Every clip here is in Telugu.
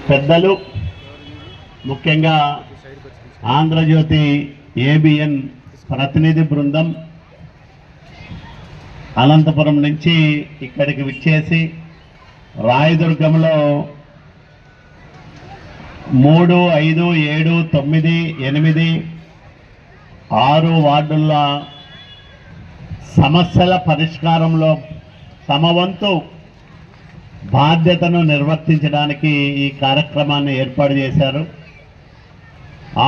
పెద్దలు, ముఖ్యంగా ఆంధ్రజ్యోతి ఏబిఎన్ ప్రతినిధి బృందం అనంతపురం నుంచి ఇక్కడికి విచ్చేసి రాయదుర్గంలో 3, 5, 7, 9, 8, 6 వార్డుల సమస్యల పరిష్కారంలో తమ వంతు బాధ్యతను నిర్వర్తించడానికి ఈ కార్యక్రమాన్ని ఏర్పాటు చేశారు.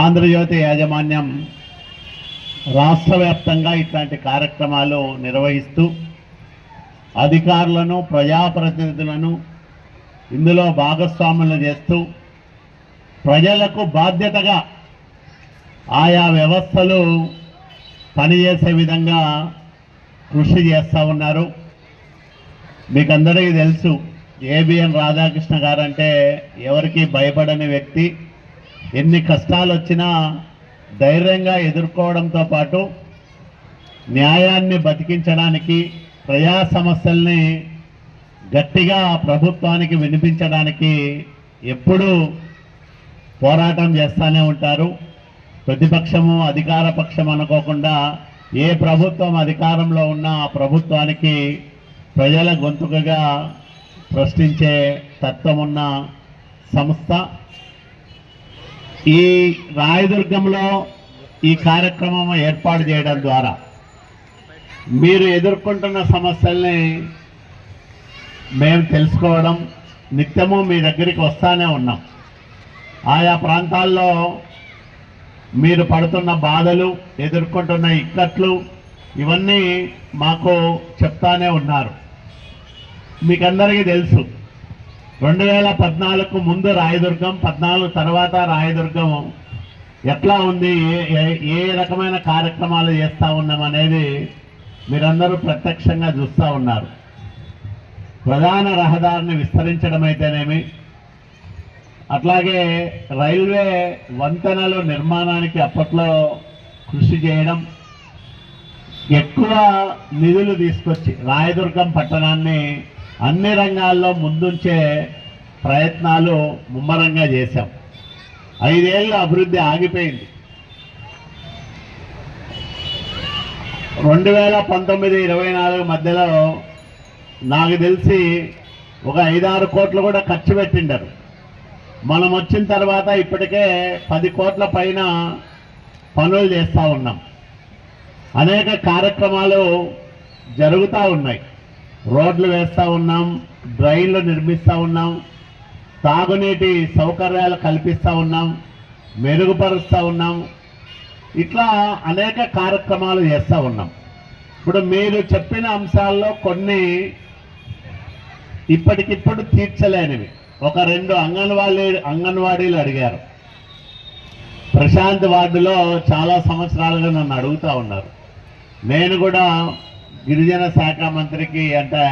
ఆంధ్రజ్యోతి యాజమాన్యం రాష్ట్ర వ్యాప్తంగా ఇట్లాంటి కార్యక్రమాలు నిర్వహిస్తూ అధికారులను, ప్రజాప్రతినిధులను ఇందులో భాగస్వాములు చేస్తూ ప్రజలకు బాధ్యతగా ఆయా వ్యవస్థలు పనిచేసే విధంగా కృషి చేస్తూ ఉన్నారు. మీకు అందరికీ తెలుసు, ఏబిఎన్ రాధాకృష్ణ గారు అంటే ఎవరికి భయపడని వ్యక్తి. ఎన్ని కష్టాలు వచ్చినా ధైర్యంగా ఎదుర్కోవడంతో పాటు న్యాయాన్ని బతికించడానికి, ప్రజా సమస్యల్ని గట్టిగా ప్రభుత్వానికి వినిపించడానికి ఎప్పుడూ పోరాటం చేస్తూనే ఉంటారు. ప్రతిపక్షము, అధికార పక్షం అనుకోకుండా ఏ ప్రభుత్వం అధికారంలో ఉన్నా ఆ ప్రభుత్వానికి ప్రజల గొంతుకగా ప్రశ్నించే తత్వం ఉన్న సంస్థ. ఈ రాయదుర్గంలో ఈ కార్యక్రమం ఏర్పాటు చేయడం ద్వారా మీరు ఎదుర్కొంటున్న సమస్యల్ని మేము తెలుసుకోవడం, నిత్యము మీ దగ్గరికి వస్తూనే ఉన్నాం. ఆయా ప్రాంతాల్లో మీరు పడుతున్న బాధలు, ఎదుర్కొంటున్న ఇక్కట్లు ఇవన్నీ మాకు చెప్తానే ఉన్నారు. మీకందరికీ తెలుసు, 2014కు ముందు రాయదుర్గం, 14 తర్వాత రాయదుర్గం ఎట్లా ఉంది, ఏ రకమైన కార్యక్రమాలు చేస్తూ ఉన్నాం అనేది మీరందరూ ప్రత్యక్షంగా చూస్తూ ఉన్నారు. ప్రధాన రహదారిని విస్తరించడం అయితేనేమి, అట్లాగే రైల్వే వంతెనలు నిర్మాణానికి అప్పట్లో కృషి చేయడం, ఎక్కువ నిధులు తీసుకొచ్చి రాయదుర్గం పట్టణాన్ని అన్ని రంగాల్లో ముందుంచే ప్రయత్నాలు ముమ్మరంగా చేశాం. 5 ఏళ్ళు అభివృద్ధి ఆగిపోయింది. 2019-24 మధ్యలో నాకు తెలిసి ఒక 5-6 కోట్లు కూడా ఖర్చు పెట్టిండారు. మనం వచ్చిన తర్వాత ఇప్పటికే 10 కోట్ల పైన పనులు చేస్తూ ఉన్నాం. అనేక కార్యక్రమాలు జరుగుతూ ఉన్నాయి. రోడ్లు వేస్తూ ఉన్నాం, డ్రైన్లు నిర్మిస్తూ ఉన్నాం, తాగునీటి సౌకర్యాలు కల్పిస్తూ ఉన్నాం, మెరుగుపరుస్తూ ఉన్నాం. ఇట్లా అనేక కార్యక్రమాలు చేస్తూ ఉన్నాం. ఇప్పుడు మీరు చెప్పిన అంశాల్లో కొన్ని ఇప్పటికిప్పుడు తీర్చలేనివి. ఒక 2 అంగన్వాడీలు అడిగారు. ప్రశాంత్ వార్డులో చాలా సంవత్సరాలుగా నన్ను అడుగుతూ ఉన్నారు. నేను కూడా గిరిజన శాఖ మంత్రికి, అంటే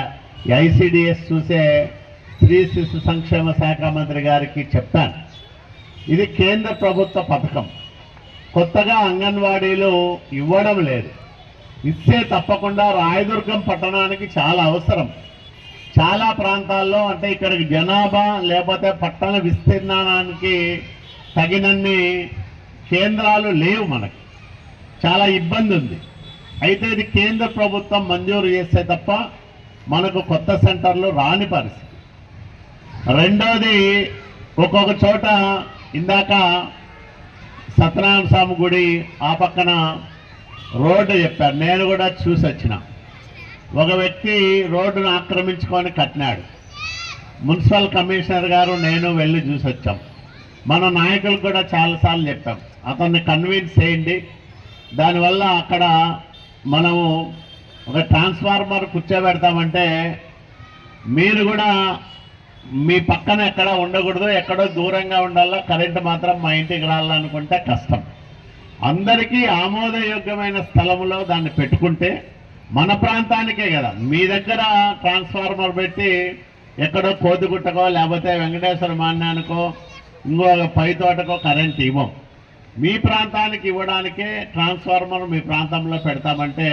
ఐసిడిఎస్ చూసే స్త్రీ శిశు సంక్షేమ శాఖ మంత్రి గారికి చెప్పాను, ఇది కేంద్ర ప్రభుత్వ పథకం, కొత్తగా అంగన్వాడీలు ఇవ్వడం లేదు. ఇస్తే తప్పకుండా రాయదుర్గం పట్టణానికి చాలా అవసరం. చాలా ప్రాంతాల్లో, అంటే ఇక్కడికి జనాభా లేకపోతే పట్టణ విస్తీర్ణానికి తగినన్ని కేంద్రాలు లేవు. మనకి చాలా ఇబ్బంది ఉంది. అయితే ఇది కేంద్ర ప్రభుత్వం మంజూరు చేస్తే తప్ప మనకు కొత్త సెంటర్లు రాని పరిస్థితి. రెండోది, ఒక్కొక్క చోట ఇందాక సత్యనారాయణ స్వామి గుడి ఆ పక్కన రోడ్డు చెప్పారు, నేను కూడా చూసి వచ్చిన. ఒక వ్యక్తి రోడ్డును ఆక్రమించుకొని కట్టినాడు. మున్సిపల్ కమిషనర్ గారు, నేను వెళ్ళి చూసి వచ్చాం. మన నాయకులు కూడా చాలాసార్లు చెప్పాం, అతన్ని కన్విన్స్ చేయండి. దానివల్ల అక్కడ మనము ఒక ట్రాన్స్ఫార్మర్ కూర్చోబెడతామంటే మీరు కూడా మీ పక్కన ఎక్కడ ఉండకూడదు, ఎక్కడో దూరంగా ఉండాలా, కరెంటు మాత్రం మా ఇంటికి రావాలనుకుంటే కష్టం. అందరికీ ఆమోదయోగ్యమైన స్థలంలో దాన్ని పెట్టుకుంటే మన ప్రాంతానికే కదా. మీ దగ్గర ట్రాన్స్ఫార్మర్ పెట్టి ఎక్కడో కోతిగుట్టకో లేకపోతే వెంకటేశ్వర మాన్యానికో ఇంకో పై తోటకో కరెంట్ ఇవ్వం. మీ ప్రాంతానికి ఇవ్వడానికే ట్రాన్స్ఫార్మర్ మీ ప్రాంతంలో పెడతామంటే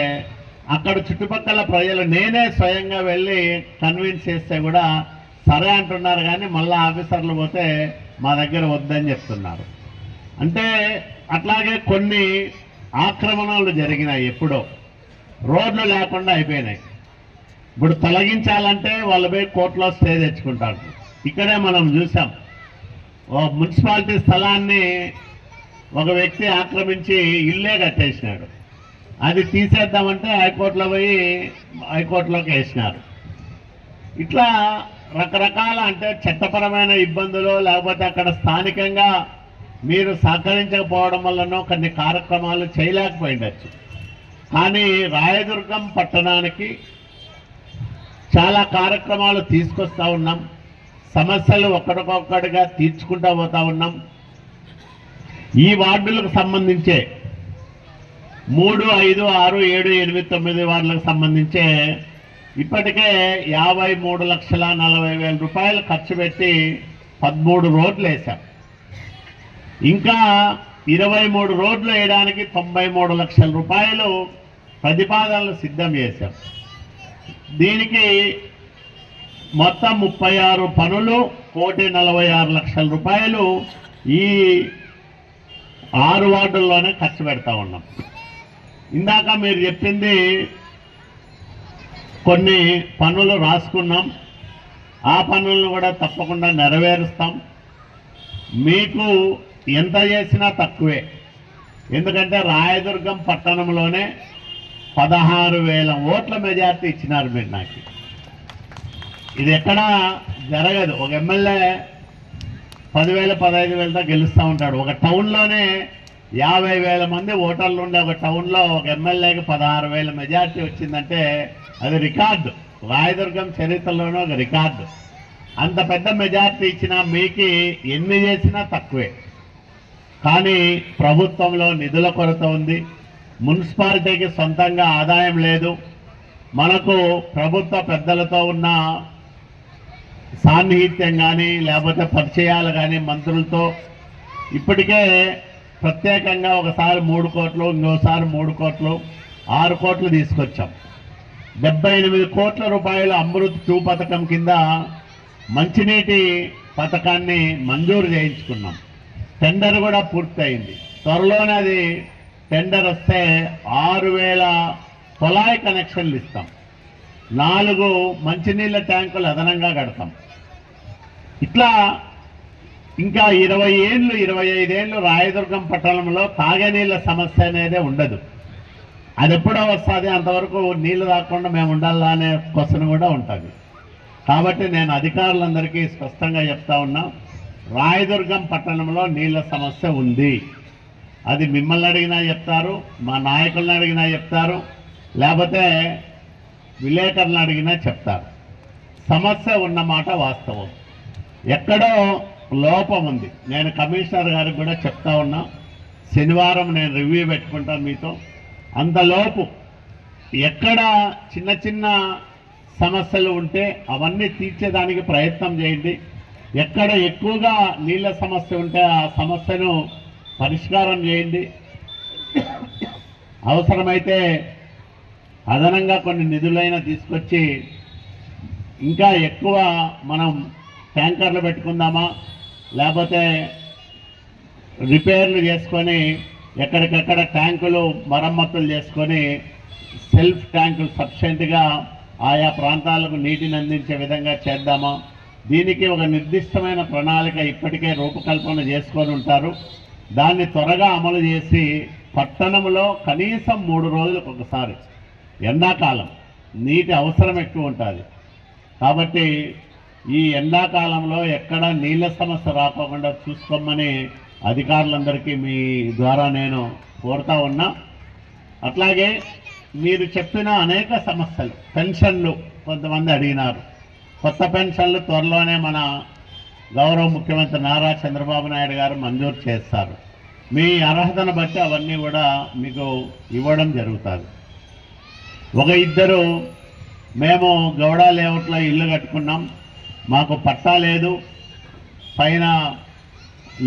అక్కడ చుట్టుపక్కల ప్రజలు నేనే స్వయంగా వెళ్ళి కన్విన్స్ చేస్తే కూడా సరే అంటున్నారు, కానీ మళ్ళీ ఆఫీసర్లు పోతే మా దగ్గర వద్దని చెప్తున్నారు. అంటే అట్లాగే కొన్ని ఆక్రమణలు జరిగినాయి, ఎప్పుడో రోడ్లు లేకుండా అయిపోయినాయి. ఇప్పుడు తొలగించాలంటే వాళ్ళు పోయి కోర్టులో స్టే తెచ్చుకుంటారు. ఇక్కడే మనం చూసాం, ఓ మున్సిపాలిటీ స్థలాన్ని ఒక వ్యక్తి ఆక్రమించి ఇల్లే కట్టేసినాడు. అది తీసేద్దామంటే హైకోర్టులో పోయి హైకోర్టులోకి వేసినారు. ఇట్లా రకరకాల అంటే చట్టపరమైన ఇబ్బందులు, లేకపోతే అక్కడ స్థానికంగా మీరు సహకరించకపోవడం వల్లనో కొన్ని కార్యక్రమాలు చేయలేకపోయిండొచ్చు. కానీ రాయదుర్గం పట్టణానికి చాలా కార్యక్రమాలు తీసుకొస్తా ఉన్నాం. సమస్యలు ఒక్కడికొక్కడిగా తీర్చుకుంటూ పోతా ఉన్నాం. ఈ వార్డులకు సంబంధించే 3, 5, 6, 7, 8, 9 వార్డులకు సంబంధించే ఇప్పటికే 53,40,000 రూపాయలు ఖర్చు పెట్టి 13 రోడ్లు వేశాం. ఇంకా 23 రోడ్లు వేయడానికి 93 లక్షల రూపాయలు ప్రతిపాదనలు సిద్ధం చేశాం. దీనికి మొత్తం 36 పనులు, 1,46,00,000 రూపాయలు ఈ 6 వార్డుల్లోనే ఖర్చు పెడతా ఉన్నాం. ఇందాక మీరు చెప్పింది కొన్ని పనులు రాసుకున్నాం, ఆ పనులను కూడా తప్పకుండా నెరవేరుస్తాం. మీకు ఎంత చేసినా తక్కువే. ఎందుకంటే రాయదుర్గం పట్టణంలోనే 16,000 ఓట్ల మెజార్టీ ఇచ్చినారు మీరు నాకు. ఇది ఎక్కడా జరగదు. ఒక ఎమ్మెల్యే 10,000, 15,000తో గెలుస్తూ ఉంటాడు. ఒక టౌన్లోనే 50,000 మంది ఓటర్లు ఉండే ఒక టౌన్లో ఒక ఎమ్మెల్యేకి 16,000 మెజార్టీ వచ్చిందంటే అది రికార్డు, రాయదుర్గం చరిత్రలోనే ఒక రికార్డు. అంత పెద్ద మెజార్టీ ఇచ్చినా మీకు ఎన్ని చేసినా తక్కువే. కానీ ప్రభుత్వంలో నిధుల కొరత ఉంది, మున్సిపాలిటీకి సొంతంగా ఆదాయం లేదు. మనకు ప్రభుత్వ పెద్దలతో ఉన్న సాన్నిహిత్యం కానీ లేకపోతే పరిచయాలు కానీ మంత్రులతో ఇప్పటికే ప్రత్యేకంగా ఒకసారి 3 కోట్లు, ఇంకోసారి 3 కోట్లు, 6 కోట్లు తీసుకొచ్చాం. 78 కోట్ల రూపాయలు అమృత్ 2 పథకం కింద మంచినీటి పథకాన్ని మంజూరు చేయించుకున్నాం. టెండర్ కూడా పూర్తయింది. త్వరలోనే అది టెండర్ వస్తే 6,000 కుళాయి కనెక్షన్లు ఇస్తాం. 4 మంచినీళ్ళ ట్యాంకులు అదనంగా కడతాం. ఇట్లా ఇంకా 20 ఏళ్ళు 25 ఏళ్ళు రాయదుర్గం పట్టణంలో తాగనీళ్ళ సమస్య అనేదే ఉండదు. అది ఎప్పుడో వస్తుంది, అంతవరకు నీళ్లు రాకుండా మేము ఉండాలా అనే క్వశ్చన్ కూడా ఉంటుంది. కాబట్టి నేను అధికారులందరికీ స్పష్టంగా చెప్తా ఉన్నా, రాయదుర్గం పట్టణంలో నీళ్ళ సమస్య ఉంది. అది మిమ్మల్ని అడిగినా చెప్తారు, మా నాయకులను అడిగినా చెప్తారు, లేకపోతే విలేకరులను అడిగినా చెప్తారు. సమస్య ఉన్నమాట వాస్తవం. ఎక్కడో లోపం ఉంది. నేను కమిషనర్ గారికి కూడా చెప్తా ఉన్నా, శనివారం నేను రివ్యూ పెట్టుకుంటాను మీతో. అంతలోపు ఎక్కడ చిన్న చిన్న సమస్యలు ఉంటే అవన్నీ తీర్చేదానికి ప్రయత్నం చేయండి. ఎక్కడ ఎక్కువగా నీళ్ళ సమస్య ఉంటే ఆ సమస్యను పరిష్కారం చేయండి. అవసరమైతే అదనంగా కొన్ని నిధులైనా తీసుకొచ్చి ఇంకా ఎక్కువ మనం ట్యాంకర్లు పెట్టుకుందామా, లేకపోతే రిపేర్లు చేసుకొని ఎక్కడికక్కడ ట్యాంకులు మరమ్మతులు చేసుకొని సెల్ఫ్ ట్యాంకులు సఫిషియెంట్గా ఆయా ప్రాంతాలకు నీటిని అందించే విధంగా చేద్దామా. దీనికి ఒక నిర్దిష్టమైన ప్రణాళిక ఇప్పటికే రూపకల్పన చేసుకొని ఉంటారు. దాన్ని త్వరగా అమలు చేసి పట్టణంలో కనీసం 3 రోజులకు ఒకసారి, ఎండాకాలం నీటి అవసరం ఎక్కువ ఉంటుంది కాబట్టి ఈ ఎండాకాలంలో ఎక్కడ నీళ్ళ సమస్య రాకుండా చూసుకోమని అధికారులందరికీ మీ ద్వారా నేను కోరుతా ఉన్నా. అట్లాగే మీరు చెప్పిన అనేక సమస్యలు, పెన్షన్లు కొంతమంది అడిగినారు. కొత్త పెన్షన్లు త్వరలోనే మన గౌరవ ముఖ్యమంత్రి నారా చంద్రబాబు నాయుడు గారు మంజూరు చేస్తారు. మీ అర్హతను బట్టి అవన్నీ కూడా మీకు ఇవ్వడం జరుగుతుంది. ఒక ఇద్దరు మేము గౌడ లేఅవుట్లో ఇల్లు కట్టుకున్నాం, మాకు పట్టా లేదు, పైన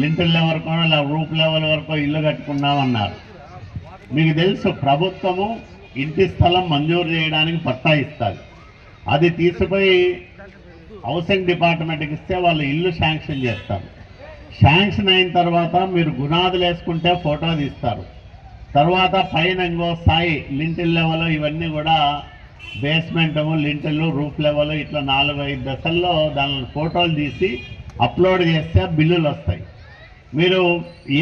లింటల్ లెవెల్ వరకు ఇలా రూప్ లెవెల్ వరకు ఇల్లు కట్టుకున్నామన్నారు. మీకు తెలుసు ప్రభుత్వము ఇంటి స్థలం మంజూరు చేయడానికి పట్టా ఇస్తుంది. అది తీసుకుపోయి హౌసింగ్ డిపార్ట్మెంట్కి ఇస్తే వాళ్ళు ఇల్లు శాంక్షన్ చేస్తారు. శాంక్షన్ అయిన తర్వాత మీరు గునాదులు వేసుకుంటే ఫోటో తీస్తారు. తర్వాత పైన ఇంకో స్థాయి లింటిల్ లెవెల్ ఇవన్నీ కూడా బేస్మెంట్, లింటిల్, రూఫ్ లెవెల్ ఇట్లా 4-5 దశల్లో దాని ఫోటోలు తీసి అప్లోడ్ చేస్తే బిల్లులు వస్తాయి. మీరు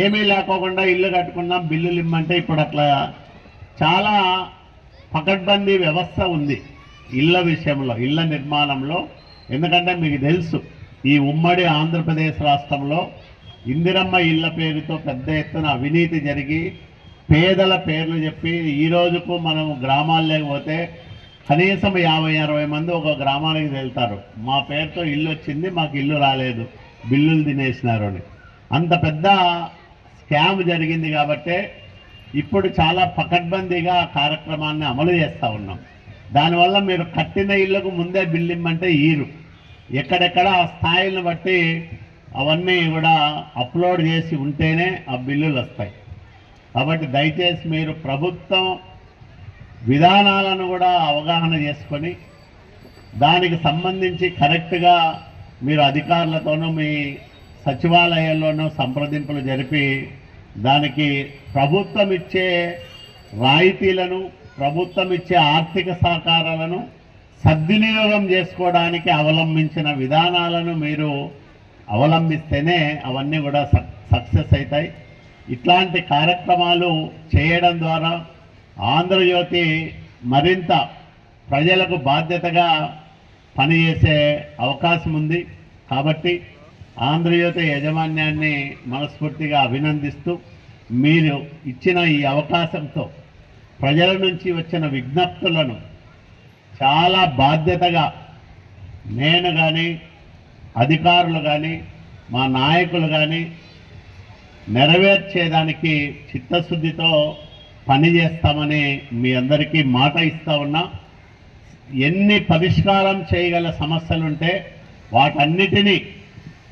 ఏమీ లేకోకుండా ఇల్లు కట్టుకున్నా బిల్లులు ఇమ్మంటే ఇప్పుడు అట్లా చాలా పకడ్బందీ వ్యవస్థ ఉంది ఇళ్ళ విషయంలో, ఇళ్ళ నిర్మాణంలో. ఎందుకంటే మీకు తెలుసు ఈ ఉమ్మడి ఆంధ్రప్రదేశ్ రాష్ట్రంలో ఇందిరమ్మ ఇళ్ళ పేరుతో పెద్ద ఎత్తున అవినీతి జరిగి పేదల పేర్లు చెప్పి ఈ రోజుకు మనం గ్రామాల్లోకి పోతే కనీసం 50-60 మంది ఒక గ్రామానికి వెళ్తారు, మా పేరుతో ఇల్లు వచ్చింది, మాకు ఇల్లు రాలేదు, బిల్లులు తినేసినారు అని. అంత పెద్ద స్కామ్ జరిగింది. కాబట్టే ఇప్పుడు చాలా పకడ్బందీగా కార్యక్రమాన్ని అమలు చేస్తూ ఉన్నాం. దానివల్ల మీరు కట్టిన ఇళ్లకు ముందే బిల్లు ఇమ్మంటే ఈరు, ఎక్కడెక్కడ ఆ స్థాయిలను బట్టి అవన్నీ కూడా అప్లోడ్ చేసి ఉంటేనే ఆ బిల్లులు వస్తాయి. కాబట్టి దయచేసి మీరు ప్రభుత్వం విధానాలను కూడా అవగాహన చేసుకొని దానికి సంబంధించి కరెక్ట్గా మీరు అధికారులతోనూ మీ సచివాలయాల్లోనూ సంప్రదింపులు జరిపి దానికి ప్రభుత్వం ఇచ్చే రాయితీలను, ప్రభుత్వం ఇచ్చే ఆర్థిక సహకారాలను సద్వినియోగం చేసుకోవడానికి అవలంబించిన విధానాలను మీరు అవలంబిస్తేనే అవన్నీ కూడా సక్సెస్ అవుతాయి. ఇట్లాంటి కార్యక్రమాలు చేయడం ద్వారా ఆంధ్రజ్యోతి మరింత ప్రజలకు బాధ్యతగా పనిచేసే అవకాశం ఉంది. కాబట్టి ఆంధ్రజ్యోతి యాజమాన్యాన్ని మనస్ఫూర్తిగా అభినందిస్తూ మీరు ఇచ్చిన ఈ అవకాశంతో ప్రజల నుంచి వచ్చిన విజ్ఞప్తులను చాలా బాధ్యతగా నేను కానీ, అధికారులు కానీ, మా నాయకులు కానీ నెరవేర్చేదానికి చిత్తశుద్ధితో పనిచేస్తామని మీ అందరికీ మాట ఇస్తా ఉన్నా. ఎన్ని పరిష్కారం చేయగల సమస్యలుంటే వాటన్నిటినీ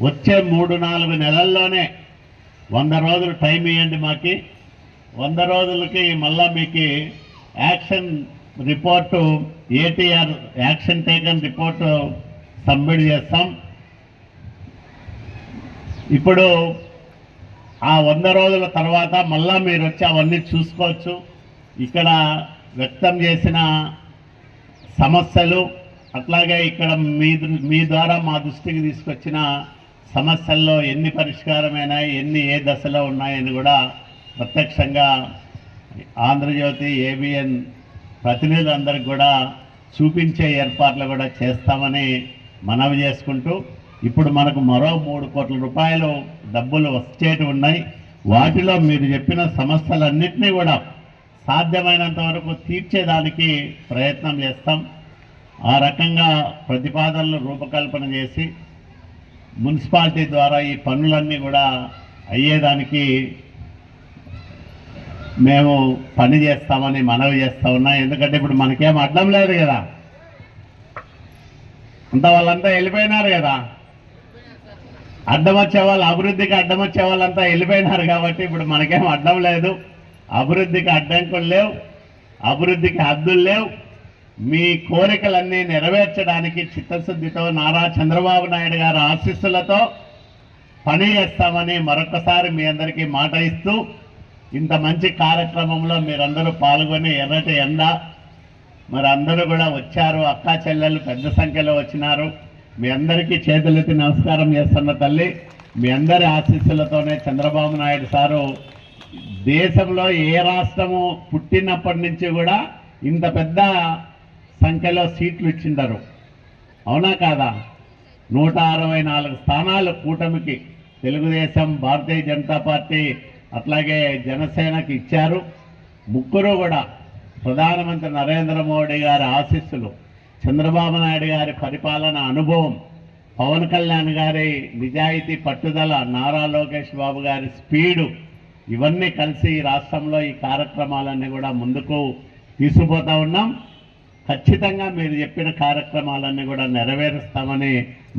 వచ్చే 3-4 నెలల్లోనే 100 రోజులు టైం ఇవ్వండి మాకి. 100 రోజులకి మళ్ళా మీకు action report, ATR action taken report submit చేస్తాం. ఇప్పుడు ఆ 100 రోజుల తర్వాత మళ్ళా మీరు వచ్చి అవన్నీ చూసుకోవచ్చు. ఇక్కడ వ్యక్తం చేసిన సమస్యలు, అట్లాగే ఇక్కడ మీ ద్వారా మా దృష్టికి తీసుకొచ్చిన సమస్యల్లో ఎన్ని పరిష్కారమైనాయి, ఎన్ని ఏ దశలో ఉన్నాయని కూడా ప్రత్యక్షంగా ఆంధ్రజ్యోతి ఏబిఎన్ ప్రతినిధులందరికీ కూడా చూపించే ఏర్పాట్లు కూడా చేస్తామని మనవి చేసుకుంటూ, ఇప్పుడు మనకు మరో 3 కోట్ల రూపాయలు డబ్బులు వచ్చేటి ఉన్నాయి. వాటిలో మీరు చెప్పిన సమస్యలన్నింటినీ కూడా సాధ్యమైనంత వరకు తీర్చేదానికి ప్రయత్నం చేస్తాం. ఆ రకంగా ప్రతిపాదనలు రూపకల్పన చేసి మున్సిపాలిటీ ద్వారా ఈ పనులన్నీ కూడా అయ్యేదానికి మేము పని చేస్తామని మనవి చేస్తూ ఉన్నాం. ఎందుకంటే ఇప్పుడు మనకేం అడ్డం లేదు కదా, అంతా వాళ్ళంతా వెళ్ళిపోయినారు కదా, అడ్డం వచ్చేవాళ్ళు, అభివృద్ధికి అడ్డం వచ్చే వాళ్ళంతా వెళ్ళిపోయినారు. కాబట్టి ఇప్పుడు మనకేం అడ్డం లేదు, అభివృద్ధికి అడ్డంకులు లేవు, అభివృద్ధికి హద్దులు లేవు. మీ కోరికలన్నీ నెరవేర్చడానికి చిత్తశుద్ధితో నారా చంద్రబాబు నాయుడు గారి ఆశీస్సులతో పని చేస్తామని మరొకసారి మీ అందరికీ మాట ఇస్తూ, ఇంత మంచి కార్యక్రమంలో మీరందరూ పాల్గొని ఎర్రటి ఎండ మరి అందరూ కూడా వచ్చారు. అక్కా చెల్లెళ్ళు పెద్ద సంఖ్యలో వచ్చినారు. మీ అందరికీ చేతులెత్తి నమస్కారం చేస్తున్న తల్లి. మీ అందరి ఆశీస్సులతోనే చంద్రబాబు నాయుడు సారు దేశంలో ఏ రాష్ట్రము పుట్టినప్పటి నుంచి కూడా ఇంత పెద్ద సంఖ్యలో సీట్లు ఇచ్చింటారు. అవునా కాదా? 164 స్థానాలు కూటమికి తెలుగుదేశం, భారతీయ జనతా పార్టీ అట్లాగే జనసేనకి ఇచ్చారు. ముగ్గురు కూడా ప్రధానమంత్రి నరేంద్ర మోడీ గారి ఆశీస్సులు, చంద్రబాబు నాయుడు గారి పరిపాలన అనుభవం, పవన్ కళ్యాణ్ గారి నిజాయితీ పట్టుదల, నారా లోకేష్ బాబు గారి స్పీడు, ఇవన్నీ కలిసి ఈ రాష్ట్రంలో ఈ కార్యక్రమాలన్నీ కూడా ముందుకు తీసుకుపోతా ఉన్నాం. ఖచ్చితంగా మీరు చెప్పిన కార్యక్రమాలన్నీ కూడా నెరవేరుస్తామని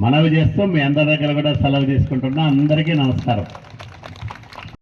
మనవి చేస్తూ మీ అందరి దగ్గర కూడా సెలవు తీసుకుంటున్నా. అందరికీ నమస్కారం.